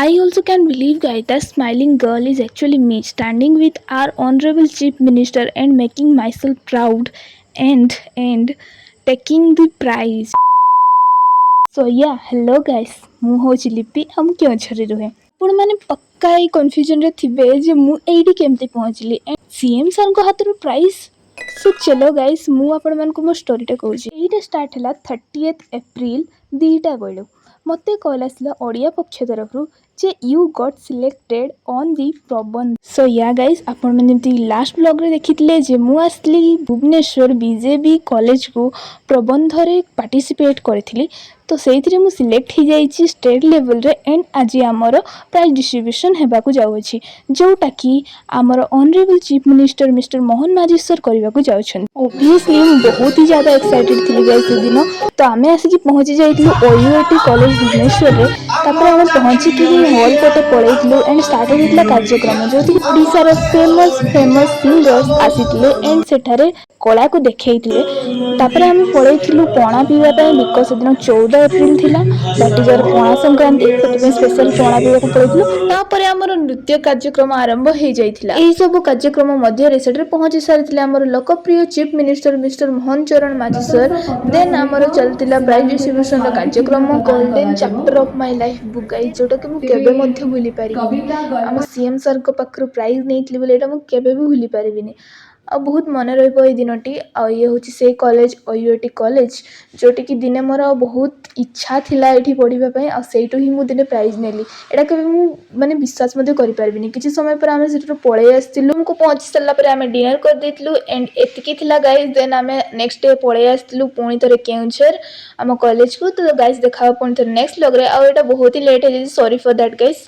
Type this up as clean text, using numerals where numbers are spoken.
I also can't believe, guys, that smiling girl is actually me, standing with our honorable chief minister and making myself proud, and taking the prize. So yeah, hello guys, ମୁଁ ହଉଛି ଲିପି ଆଉ ମୁଁ କେଉଁଝରରେ ରୁହେ। ଆପଣମାନେ ପକ୍କା ଏଇ କନଫ୍ୟୁଜନରେ ଥିବେ ଯେ ମୁଁ ଏଇଠି କେମିତି ପହଞ୍ଚିଲି ଏଣ୍ଡ ସିଏମ୍ ସାର୍ଙ୍କ ହାତରୁ ପ୍ରାଇଜ୍। ସୋ ଚଲୋ ଗାଇସ୍, ମୁଁ ଆପଣମାନଙ୍କୁ ମୋ ଷ୍ଟୋରିଟା କହୁଛି। ଏଇଟା ଷ୍ଟାର୍ଟ ହେଲା 30th ଏପ୍ରିଲ 2ଟା ବେଳୁ। ମୋତେ କଲ୍ ଆସିଲା ଓଡ଼ିଆ ପକ୍ଷ ତରଫରୁ ଯେ you got selected on the ପ୍ରବନ୍ଧ। ସୋ ୟା ଗାଇସ୍, ଆପଣମାନେ ଯେମିତି ଲାଷ୍ଟ ବ୍ଲଗ୍ରେ ଦେଖିଥିଲେ ଯେ ମୁଁ ଆସିଥିଲି ଭୁବନେଶ୍ୱର ବିଜେବି କଲେଜକୁ ପ୍ରବନ୍ଧରେ ପାର୍ଟିସିପେଟ୍ କରିଥିଲି। ତ ସେଇଥିରେ ମୁଁ ସିଲେକ୍ଟ ହେଇଯାଇଛି ଷ୍ଟେଟ୍ ଲେଭେଲରେ ଏଣ୍ଡ ଆଜି ଆମର ପ୍ରାଇଜ୍ ଡିଷ୍ଟ୍ରିବ୍ୟୁସନ୍ ହେବାକୁ ଯାଉଅଛି, ଯେଉଁଟାକି ଆମର honourable chief minister mister Mohan Majhi sir କରିବାକୁ ଯାଉଛନ୍ତି। ଓଭିୟସଲି ମୁଁ ବହୁତ ହି ज़्यादा ଏକ୍ସାଇଟେଡ୍ ଥିଲି ଗାଇସ୍ ସେଦିନ। ତ ଆମେ ଆସିକି ପହଞ୍ଚି ଯାଇଥିଲୁ OUAT କଲେଜ ଭୁବନେଶ୍ୱରରେ। ତାପରେ ଆମେ ପହଞ୍ଚିକି ହିଁ ହଲ୍ ପଟେ ପଳେଇଥିଲୁ ଏଣ୍ଡ ଷ୍ଟାର୍ଟ ହେଇଥିଲା କାର୍ଯ୍ୟକ୍ରମ, ଯେଉଁଥିରେ ଓଡ଼ିଶାର ଫେମସ୍ ସିଙ୍ଗର୍ସ ଆସିଥିଲେ ଏଣ୍ଡ ସେଠାରେ କଳାକୁ ଦେଖେଇଥିଲେ। ତାପରେ ଆମେ ପଳେଇଥିଲୁ ପଣା ପିଇବା ପାଇଁ, ବିକଜ ସେଦିନ 14 ଏପ୍ରିଲ ଥିଲା, ଦ୍ୟାଟ୍ ଇଜ୍ ଆର ପଣା ସଂକ୍ରାନ୍ତି। ସେଥିପାଇଁ ସ୍ପେଶାଲ ପଣା ପିଇବାକୁ ପଳେଇଥିଲୁ। ତାପରେ ଆମର ନୃତ୍ୟ କାର୍ଯ୍ୟକ୍ରମ ଆରମ୍ଭ ହେଇଯାଇଥିଲା। ଏହିସବୁ କାର୍ଯ୍ୟକ୍ରମ ମଧ୍ୟରେ ସେଠାରେ ପହଞ୍ଚି ସାରିଥିଲେ ଆମର ଲୋକପ୍ରିୟ chief minister mister Mohan Charan Majhi ସର୍। ଦେନ୍ ଆମର ଚାଲିଥିଲା ପ୍ରାଇଜ୍ ଡିଷ୍ଟ୍ରିବ୍ୟୁସନର କାର୍ଯ୍ୟକ୍ରମ, golden chapter of my life book guys, ଯେଉଁଟାକି ମୁଁ କେବେ ମଧ୍ୟ ଭୁଲି ପାରିବିନି। ଆମ ସିଏମ୍ ସାର୍ଙ୍କ ପାଖରୁ ପ୍ରାଇଜ୍ ନେଇଥିଲି ବୋଲି ଏଇଟା ମୁଁ କେବେ ବି ଭୁଲି ପାରିବିନି। ଆଉ ବହୁତ ମନେ ରହିବ ଏଇ ଦିନଟି। ଆଉ ଇଏ ହେଉଛି ସେଇ କଲେଜ OUAT କଲେଜ, ଯେଉଁଠିକି ଦିନେ ମୋର ବହୁତ ଇଚ୍ଛା ଥିଲା ଏଇଠି ପଢ଼ିବା ପାଇଁ, ଆଉ ସେଇଠୁ ହିଁ ମୁଁ ଦିନେ ପ୍ରାଇଜ୍ ନେଲି। ଏଇଟା କେବେ ମୁଁ ବିଶ୍ୱାସ ମଧ୍ୟ କରିପାରିବିନି। କିଛି ସମୟ ପରେ ଆମେ ସେଠାରୁ ପଳେଇ ଆସିଥିଲୁ। ରୁମ୍କୁ ପହଞ୍ଚି ସାରିଲା ପରେ ଆମେ ଡିନର କରିଦେଇଥିଲୁ ଏଣ୍ଡ ଏତିକି ଥିଲା ଗାଇଜ୍। ଦେନ୍ ଆମେ ନେକ୍ସଟ ଡେ ପଳେଇ ଆସିଥିଲୁ ପୁଣି ଥରେ କେଉଁଝର ଆମ କଲେଜକୁ। ତ ଗାଇଜ୍ ଦେଖା ହେବ ପୁଣି ଥରେ ନେକ୍ସଟ ବ୍ଲଗ୍ରେ। ଆଉ ଏଇଟା ବହୁତ ହି ଲେଟ୍ ହେଇଯାଇଛି, ସରି ଫର୍ ଦ୍ୟାଟ୍ ଗାଇଜ୍।